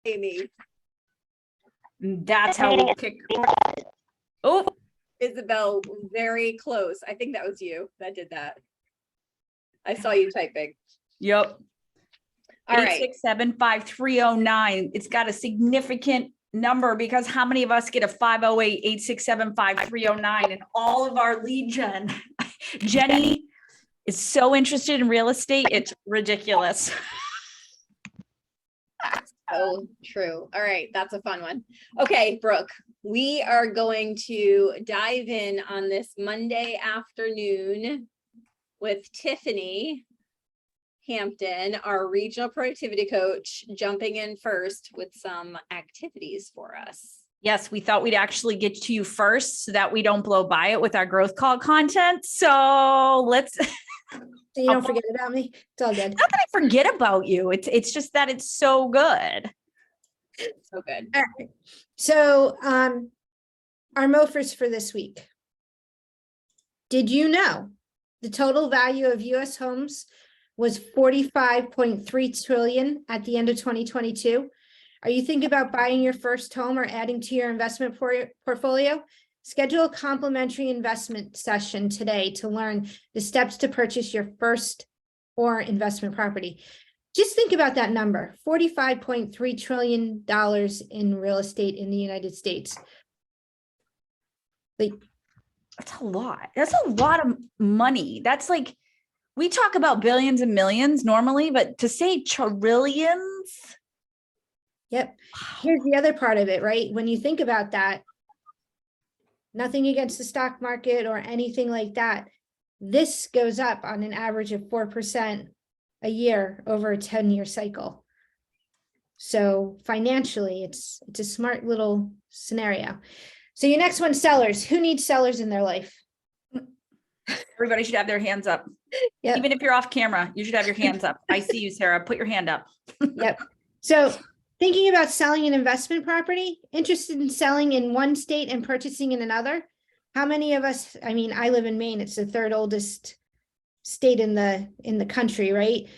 Amy. That's how we'll kick. Oh, Isabel, very close. I think that was you that did that. I saw you typing. yep. All right. 867-5309. It's got a significant number because how many of us get a 508-867-5309 and all of our lead gen? Jenny is so interested in real estate. It's ridiculous. Oh, true. All right. That's a fun one. Okay, Brooke, we are going to dive in on this Monday afternoon with Tiffany Hampton, our regional productivity coach, jumping in first with some activities for us. Yes, we thought we'd actually get to you first so that we don't blow by it with our growth call content. So let's. So you don't forget about me. It's all good. Not that I forget about you. It's just that it's so good. So good. All right. So our MOFRs for this week. Did you know the total value of US homes was 45.3 trillion at the end of 2022? Are you thinking about buying your first home or adding to your investment portfolio? Schedule a complimentary investment session today to learn the steps to purchase your first or investment property. Just think about that number, $45.3 trillion in real estate in the United States. Like, That's a lot. That's a lot of money. That's like, we talk about billions and millions normally, but to say trillions. yep. Here's the other part of it, right? When you think about that, nothing against the stock market or anything like that. This goes up on an average of 4% a year over a 10-year cycle. So financially, it's a smart little scenario. So your next one, sellers. Who needs sellers in their life? Everybody should have their hands up. Yep. Even if you're off camera, you should have your hands up. I see you, Sarah. Put your hand up. Yep. So thinking about selling an investment property, interested in selling in one state and purchasing in another? How many of us, I mean, I live in Maine, it's the third oldest state in the country, right?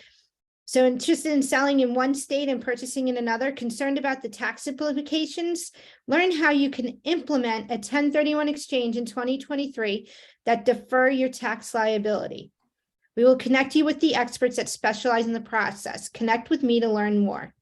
So interested in selling in one state and purchasing in another, concerned about the tax implications? Learn how you can implement a 1031 exchange in 2023 that defer your tax liability. We will connect you with the experts that specialize in the process. Connect with me to learn more.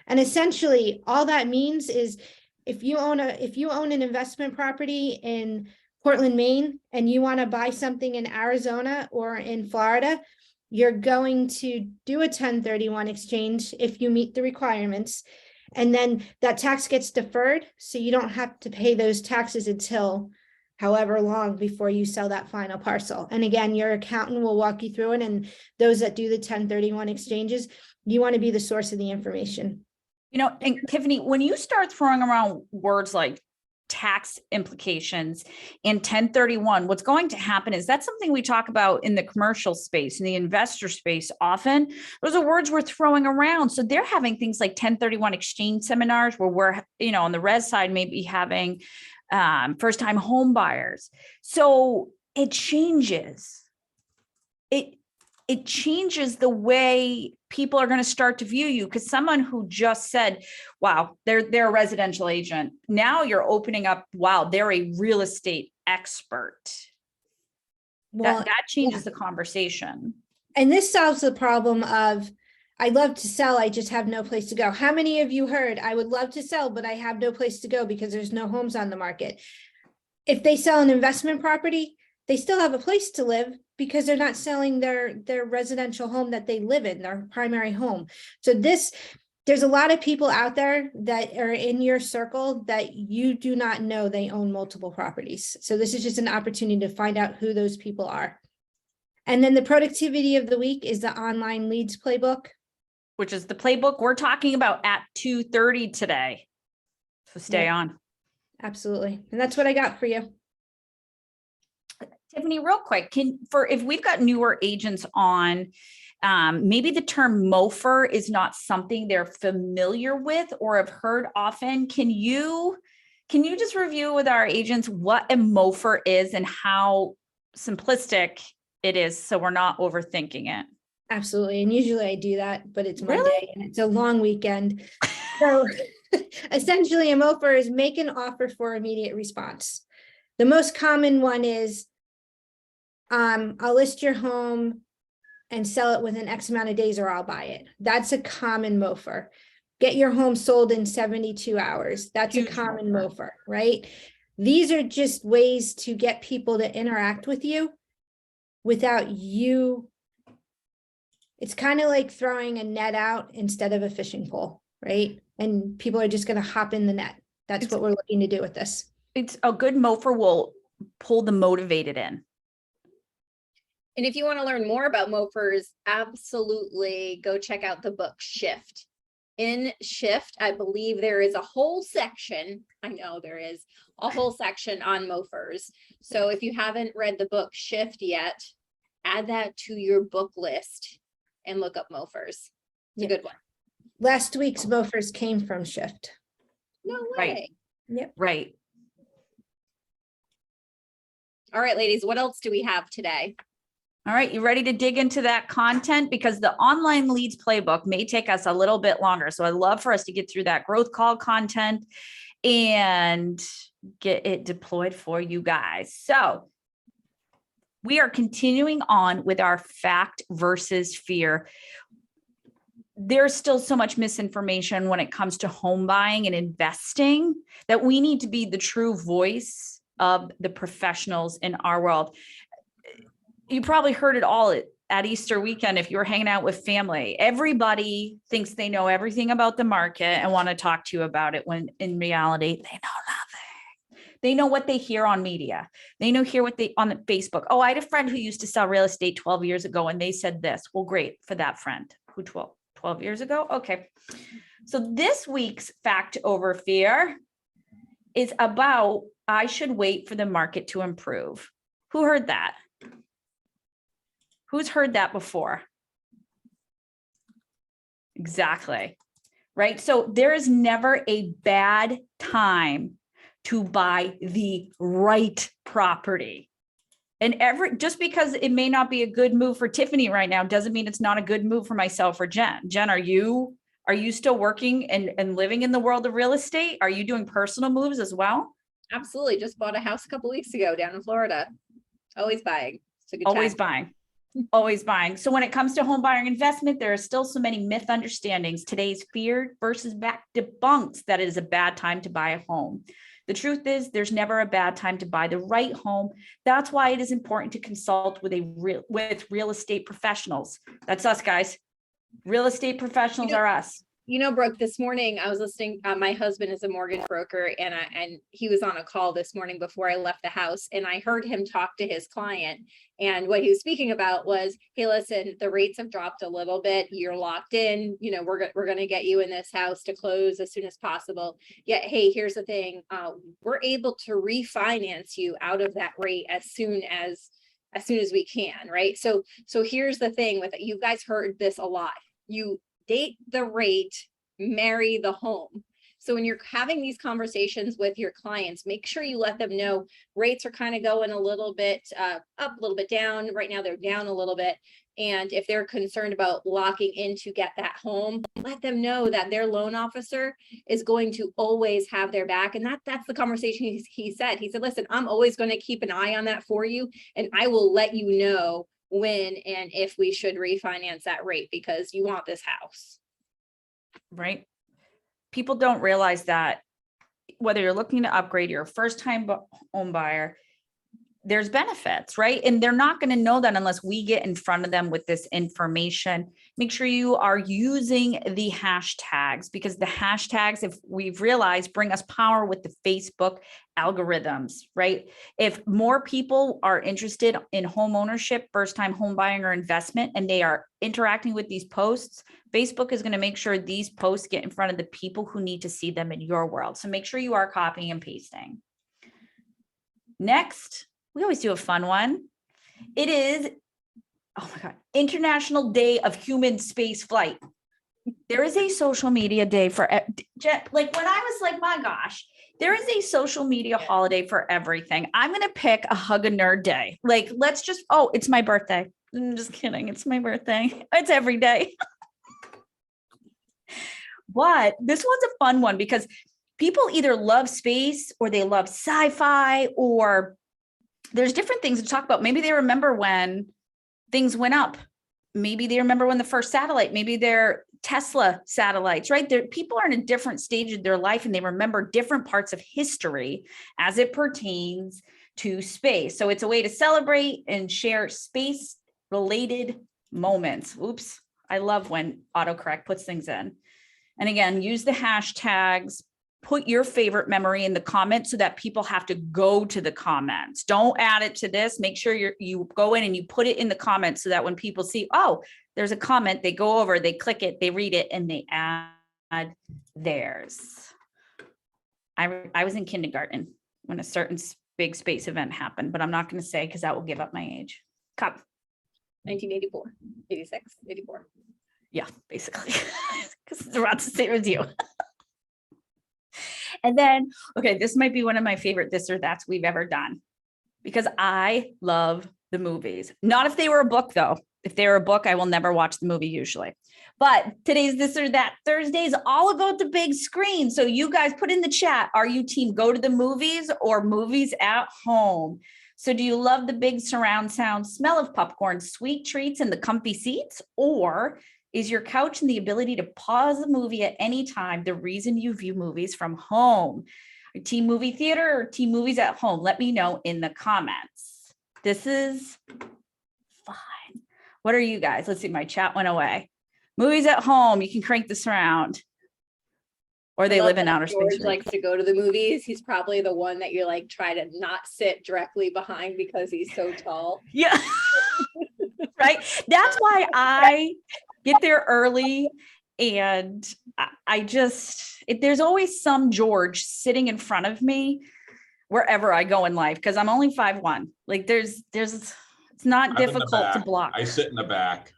And essentially, all that means is if you own an investment property in Portland, Maine, and you want to buy something in Arizona or in Florida, you're going to do a 1031 exchange if you meet the requirements. And then that tax gets deferred, so you don't have to pay those taxes until however long before you sell that final parcel. And again, your accountant will walk you through it. And those that do the 1031 exchanges, you want to be the source of the information. You know, and Tiffany, when you start throwing around words like tax implications and 1031, what's going to happen is that's something we talk about in the commercial space, in the investor space often. Those are words we're throwing around. So they're having things like 1031 exchange seminars where we're, on the res side, maybe having first-time home buyers. So it changes. It changes the way people are going to start to view you, because someone who just said, wow, they're a residential agent. Now you're opening up, wow, they're a real estate expert. Well, that changes the conversation. And this solves the problem of, I love to sell, I just have no place to go. How many of you heard, I would love to sell, but I have no place to go because there's no homes on the market? If they sell an investment property, they still have a place to live because they're not selling their residential home that they live in, their primary home. So there's a lot of people out there that are in your circle that you do not know they own multiple properties. So this is just an opportunity to find out who those people are. And then the productivity of the week is the online leads playbook, which is the playbook we're talking about at 2:30 today. So stay on. Absolutely. And that's what I got for you. Tiffany, real quick, if we've got newer agents on, maybe the term MOFR is not something they're familiar with or have heard often. Can you just review with our agents what a MOFR is and how simplistic it is so we're not overthinking it? Absolutely. And usually I do that, but it's Monday Really? and it's a long weekend. So essentially a MOFR is make an offer for immediate response. The most common one is I'll list your home and sell it within X amount of days or I'll buy it. That's a common MOFR. Get your home sold in 72 hours. That's a Huge common MOFR. MOFR, right? These are just ways to get people to interact with you without you. It's kind of like throwing a net out instead of a fishing pole, right? And people are just going to hop in the net. That's what we're looking to do with this. It's a good MOFR will pull the motivated in. And if you want to learn more about MOFRs, absolutely go check out the book Shift. In Shift, I believe there is a whole section, I know there is a whole section on MOFRs. So if you haven't read the book Shift yet, add that to your book list and look up MOFRs. It's Yeah. a good one. Last week's MOFRs came from Shift. No way. Right. Yep. Right. All right, ladies, what else do we have today? All right, you ready to dig into that content? Because the online leads playbook may take us a little bit longer. So I'd love for us to get through that growth call content and get it deployed for you guys. So we are continuing on with our fact versus fear. There's still so much misinformation when it comes to home buying and investing that we need to be the true voice of the professionals in our world. You probably heard it all at Easter weekend if you were hanging out with family. Everybody thinks they know everything about the market and want to talk to you about it, when in reality, they know nothing. They know what they hear on media. They know hear what they on the Facebook. Oh, I had a friend who used to sell real estate 12 years ago and they said this. Well, great for that friend. Who 12 years ago? Okay. So this week's fact over fear is about I should wait for the market to improve. Who heard that? Who's heard that before? Exactly. Right. So there is never a bad time to buy the right property. And just because it may not be a good move for Tiffany right now doesn't mean it's not a good move for myself or Jen. Jen, are you still working and living in the world of real estate? Are you doing personal moves as well? Absolutely. Just bought a house a couple weeks ago down in Florida. Always buying. It's a good Always time. buying. Always buying. So when it comes to home buying investment, there are still so many myth understandings. Today's fear versus back debunks that it is a bad time to buy a home. The truth is there's never a bad time to buy the right home. That's why it is important to consult with real estate professionals. That's us, guys. Real estate professionals are us. You know, Brooke, this morning I was listening, my husband is a mortgage broker and he was on a call this morning before I left the house and I heard him talk to his client. And what he was speaking about was, hey, listen, the rates have dropped a little bit. You're locked in, you know, we're going to get you in this house to close as soon as possible. Yet, hey, here's the thing. We're able to refinance you out of that rate as soon as we can. Right. So here's the thing with it. You guys heard this a lot. You date the rate, marry the home. So when you're having these conversations with your clients, make sure you let them know rates are kind of going a little bit up, a little bit down. Right now, they're down a little bit. And if they're concerned about locking in to get that home, let them know that their loan officer is going to always have their back. And that's the conversation he said. He said, listen, I'm always going to keep an eye on that for you. And I will let you know when and if we should refinance that rate because you want this house. Right. People don't realize that whether you're looking to upgrade, you're a first-time home buyer, there's benefits, right? And they're not going to know that unless we get in front of them with this information. Make sure you are using the hashtags because the hashtags, if we've realized, bring us power with the Facebook algorithms, right? If more people are interested in home ownership, first-time home buying or investment, and they are interacting with these posts, Facebook is going to make sure these posts get in front of the people who need to see them in your world. So make sure you are copying and pasting. Next, we always do a fun one. It is, oh my God, International Day of Human Space Flight. There is a social media day for, like when I was like, my gosh, there is a social media holiday for everything. I'm going to pick a Hug a Nerd Day. Like, let's just, oh, it's my birthday. I'm just kidding. It's my birthday. It's every day. But this one's a fun one because people either love space or they love sci-fi, or there's different things to talk about. Maybe they remember when things went up. Maybe they remember when the first satellite, maybe they're Tesla satellites, right? People are in a different stage of their life and they remember different parts of history as it pertains to space. So it's a way to celebrate and share space related moments. Oops. I love when autocorrect puts things in. And again, use the hashtags, put your favorite memory in the comments so that people have to go to the comments. Don't add it to this. Make sure you go in and you put it in the comments so that when people see, oh, there's a comment, they go over, they click it, they read it, and they add theirs. I was in kindergarten when a certain big space event happened, but I'm not going to say because that will give up my age. Cup. 1984, 86, 84. Yeah, basically, because it's around the same as you. And then, okay, this might be one of my favorite this or that's we've ever done because I love the movies. Not if they were a book though. If they were a book, I will never watch the movie usually. But today's this or that Thursday is all about the big screen. So you guys put in the chat, are you team go to the movies or movies at home? So do you love the big surround sound, smell of popcorn, sweet treats, and the comfy seats? Or is your couch and the ability to pause the movie at any time the reason you view movies from home? Team movie theater or team movies at home? Let me know in the comments. This is fun. What are you guys? Let's see, my chat went away. Movies at home, you can crank the surround. Or they live in outer space. George likes to go to the movies. He's probably the one that you're like, try to not sit directly behind because he's so tall. Yeah. Right. That's why I get there early. And I just, there's always some George sitting in front of me wherever I go in life. Cause I'm only 5'1". Like it's not I'm difficult to block. I sit in the back.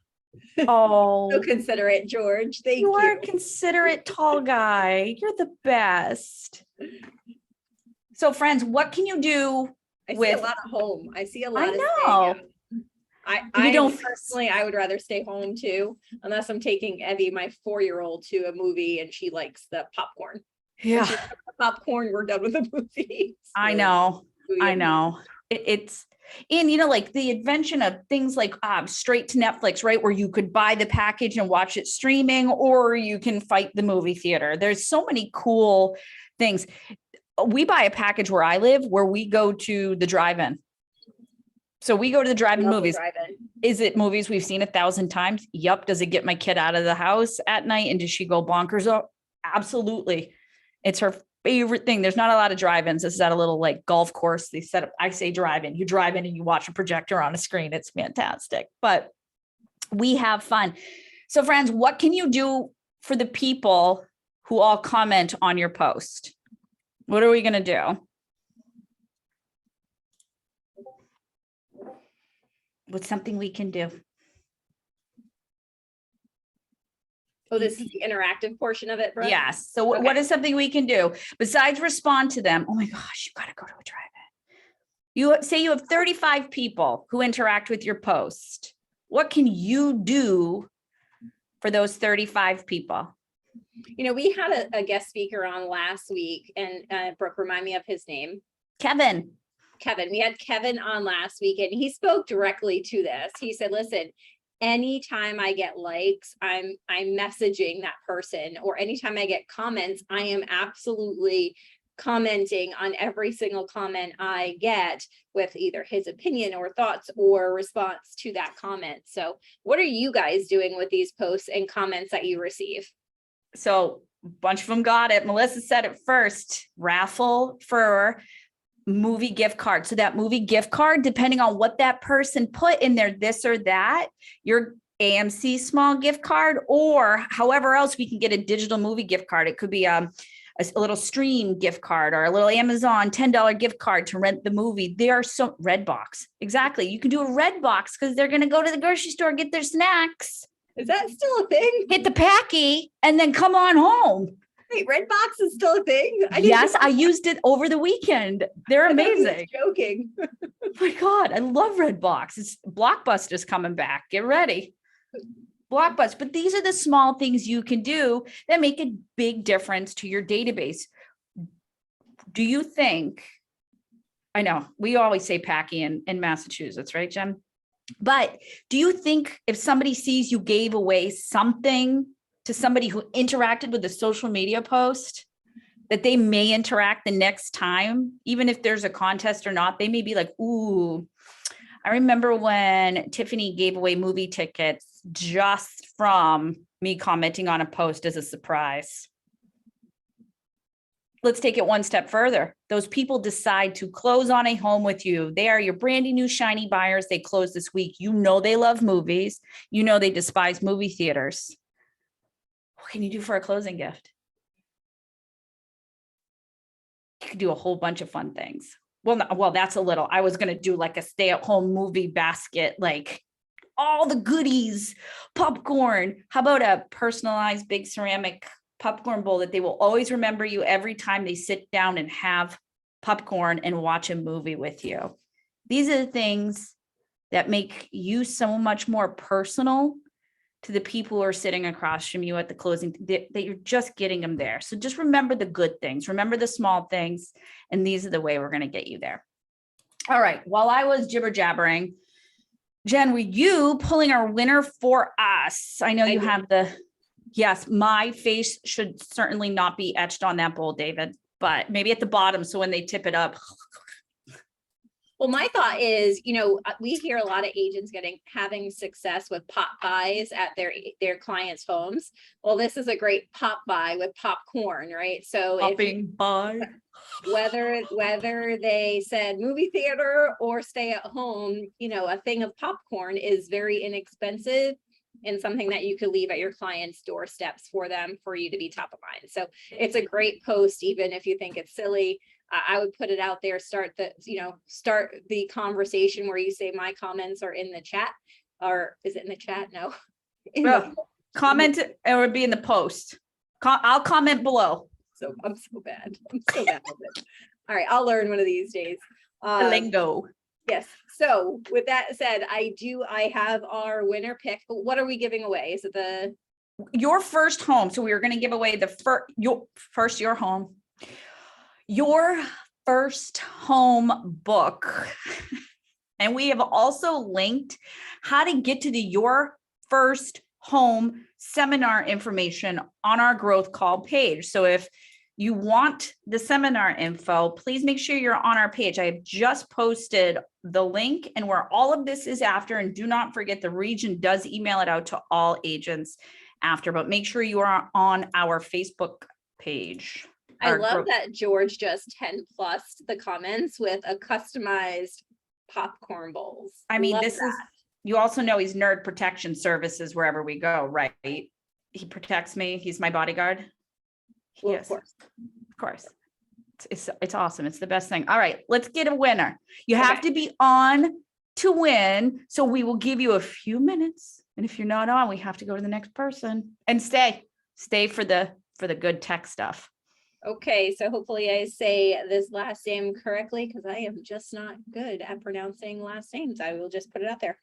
Oh, So considerate, George. Thank you. you are a considerate tall guy. You're the best. So friends, what can you do? I see with- a lot of home. I see a lot of know. staying out. You don't- personally, I would rather stay home too, unless I'm taking Evie, my 4-year-old, to a movie and she likes the popcorn. Yeah, Popcorn, we're done with the movie. I So, know. movie I and- know. It's, and like the invention of things like straight to Netflix, right? Where you could buy the package and watch it streaming, or you can fight the movie theater. There's so many cool things. We buy a package where I live, where we go to the drive-in. So we go to the drive-in Love the movies. drive-in. Is it movies we've seen 1,000 times? Yup. Does it get my kid out of the house at night? And does she go bonkers? Oh, absolutely. It's her favorite thing. There's not a lot of drive-ins. This is at a little like golf course. They set up, I say drive-in. You drive in and you watch a projector on a screen. It's fantastic. But we have fun. So friends, what can you do for the people who all comment on your post? What are we going to do? What's something we can do? Oh, this is the interactive portion of it, Brooke? Yes. So what Okay. is something we can do besides respond to them? Oh my gosh, you got to go to a drive-in. You say you have 35 people who interact with your post. What can you do for those 35 people? You know, we had a guest speaker on last week, and Brooke, remind me of his name. Kevin. Kevin. We had Kevin on last week and he spoke directly to this. He said, listen, anytime I get likes, I'm messaging that person, or anytime I get comments, I am absolutely commenting on every single comment I get with either his opinion or thoughts or response to that comment. So what are you guys doing with these posts and comments that you receive? So a bunch of them got it. Melissa said it first, raffle for movie gift card. So that movie gift card, depending on what that person put in there, this or that, your AMC small gift card, or however else we can get a digital movie gift card. It could be a little Stream gift card or a little Amazon $10 gift card to rent the movie. There are so Redbox. Exactly. You can do a Redbox because they're going to go to the grocery store, get their snacks, Is that still a thing? hit the packy, and then come on home. Wait, Redbox is still a thing? Yes, I used it over the weekend. They're I thought he was amazing. joking. Oh my God, I love Redbox. It's Blockbuster's coming back. Get ready. Blockbuster, but these are the small things you can do that make a big difference to your database. Do you think, I know we always say Packy in Massachusetts, right, Jen? But do you think if somebody sees you gave away something to somebody who interacted with a social media post, that they may interact the next time, even if there's a contest or not? They may be like, ooh, I remember when Tiffany gave away movie tickets just from me commenting on a post as a surprise. Let's take it one step further. Those people decide to close on a home with you. They are your brandy new shiny buyers. They close this week. You know they love movies. You know they despise movie theaters. What can you do for a closing gift? You could do a whole bunch of fun things. Well, that's a little. I was going to do like a stay-at-home movie basket, like all the goodies, popcorn. How about a personalized big ceramic popcorn bowl that they will always remember you every time they sit down and have popcorn and watch a movie with you? These are the things that make you so much more personal to the people who are sitting across from you at the closing, that you're just getting them there. So just remember the good things, remember the small things, and these are the way we're going to get you there. All right. While I was jibber jabbering, Jen, were you pulling our winner for us? I know you have the, yes, my face should certainly not be etched on that bowl, David, but maybe at the bottom. So when they tip it up. Well, my thought is, we hear a lot of agents having success with pop buys at their clients' homes. Well, this is a great pop buy with popcorn, right? So Popping buy. Whether they said movie theater or stay at home, a thing of popcorn is very inexpensive and something that you could leave at your clients' doorsteps for them, for you to be top of mind. So it's a great post, even if you think it's silly. I would put it out there, start the conversation where you say my comments are in the chat, or is it in the chat? No. Comment, it would be in the post. I'll comment below. So I'm so bad. I'm so bad at it. All right, I'll learn one of these days. Lingo. Yes. So with that said, I have our winner pick. What are we giving away? Is it your first home? So we were going to give away your home. Your first home book. And we have also linked how to get to the Your First Home seminar information on our growth call page. So if you want the seminar info, please make sure you're on our page. I have just posted the link and where all of this is after, and do not forget the region does email it out to all agents after, but make sure you are on our Facebook page. I love that George just 10 plus the comments with a customized popcorn bowls. I mean, you also know he's Nerd Protection Services wherever we go, right? He protects me. He's my bodyguard. Well, of course. It's awesome. It's the best thing. All right, let's get a winner. You have to be on to win. So we will give you a few minutes. And if you're not on, we have to go to the next person and stay for the good tech stuff. Okay, so hopefully I say this last name correctly, because I am just not good at pronouncing last names. I will just put it out there.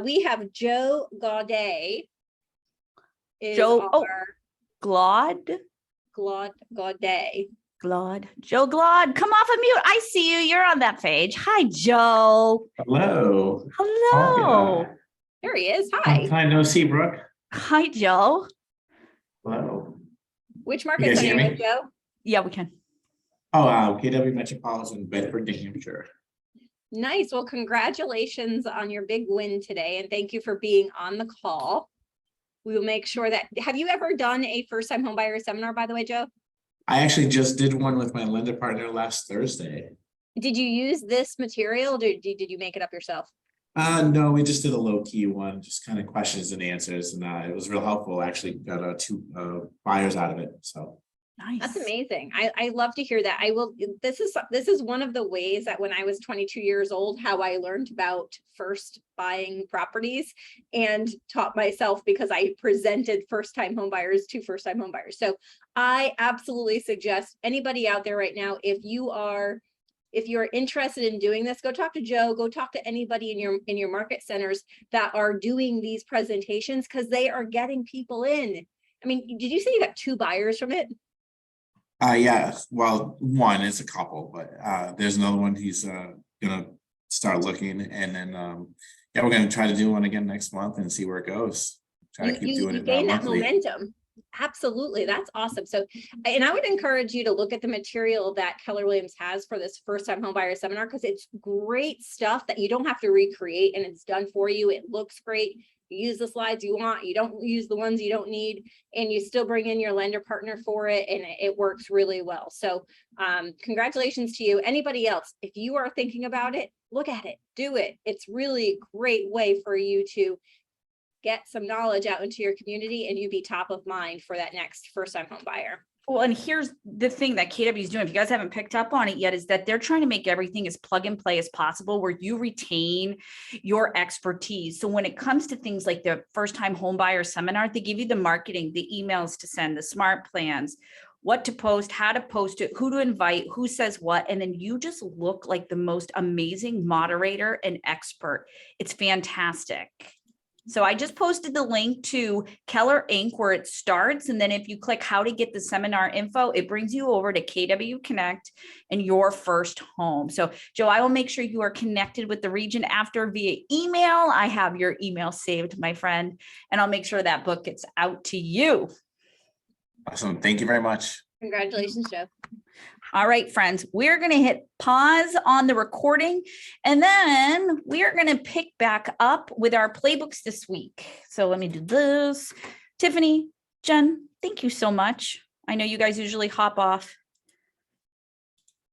We have Joe Gaudet. Gaudet. Joe Glod, come off of mute. I see you. You're on that page. Hi, Joe. Hello. Hello. There he is. Hi. Hi, no see, Brooke. Hi, Joe. Hello. Which markets are you in, Joe? Yeah, we can. KW Metropolitan, Bedford, New Hampshire. Nice. Well, congratulations on your big win today. And thank you for being on the call. We will make sure that, have you ever done a first-time homebuyer seminar, by the way, Joe? I actually just did one with my lender partner last Thursday. Did you use this material? Did you make it up yourself? No, we just did a low-key one, just kind of questions and answers, and it was real helpful. Actually got 2 buyers out of it. So nice. That's amazing. I love to hear that. This is one of the ways that when I was 22 years old, how I learned about first buying properties and taught myself, because I presented first-time homebuyers to first-time homebuyers. So I absolutely suggest anybody out there right now, if you are if you're interested in doing this, go talk to Joe, go talk to anybody in your market centers that are doing these presentations, because they are getting people in. I mean, did you say you got 2 buyers from it? Yeah, well, one is a couple, but there's another one. He's gonna start looking, and then yeah, we're gonna try to do one again next month and see where it goes. Try to keep doing You it gain that monthly. momentum. Absolutely, that's awesome. So, and I would encourage you to look at the material that Keller Williams has for this first time home buyer seminar, because it's great stuff that you don't have to recreate, and it's done for you. It looks great. You use the slides you want, you don't use the ones you don't need, and you still bring in your lender partner for it, and it works really well. So congratulations to you. Anybody else, if you are thinking about it, look at it, do it. It's really a great way for you to get some knowledge out into your community, and you be top of mind for that next first time home buyer. Well, and here's the thing that KW is doing, if you guys haven't picked up on it yet, is that they're trying to make everything as plug and play as possible, where you retain your expertise. So when it comes to things like the first time home buyer seminar, they give you the marketing, the emails to send, the smart plans, what to post, how to post it, who to invite, who says what, and then you just look like the most amazing moderator and expert. It's fantastic. So I just posted the link to Keller Inc. where it starts. And then if you click how to get the seminar info, it brings you over to KW Connect and your first home. So Joe, I will make sure you are connected with the region after via email. I have your email saved, my friend, and I'll make sure that book gets out to you. Awesome. Thank you very much. Congratulations, Joe. All right, friends, we're going to hit pause on the recording, and then we are going to pick back up with our playbooks this week. So let me do this. Tiffany, Jen, thank you so much. I know you guys usually hop off